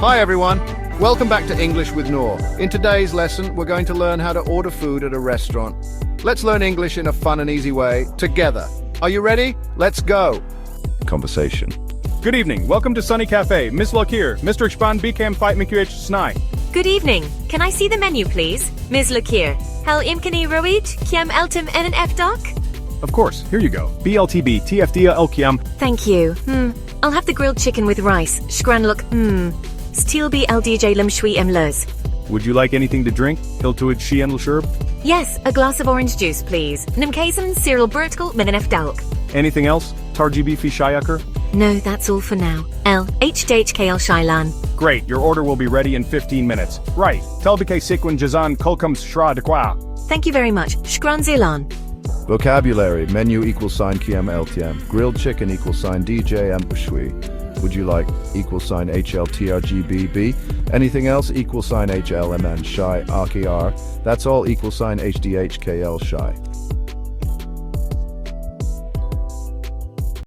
Hi everyone, welcome back to English with Noor. In today's lesson, we're going to learn how to order food at a restaurant. Let's learn English in a fun and easy way, together. Are you ready? Let's go. Conversation. Good evening, welcome to Sunny Cafe. Miss Lakir, Mr. Xban Bikam Fight MQH Snai. Good evening. Can I see the menu, please? Ms. Lakir. Hel imkani roid, kiam eltim en F doc? Of course, here you go. BLTB, TFDA Elkiam. Thank you. I'll have the grilled chicken with rice. Shkran look. Stilby LDJ lim shui luz. Would you like anything to drink? Hiltuid Shien Lsherb? Yes, a glass of orange juice, please. Nimkazem Cyril Bertkal min F dalk. Anything else? Tarjibi fi Shayaker? No, that's all for now. L HJHKL Shailan. Great, your order will be ready in 15 minutes. Right, Telbike Sequin Jazan Kolkums Shra de Kwa. Thank you very much. Shkran Zilan. Vocabulary, menu =KM LTM, grilled chicken DJ and Bushui. Would you like HLTRGBB? Anything else HLMN Shy RKR? That's all HDHKL Shy.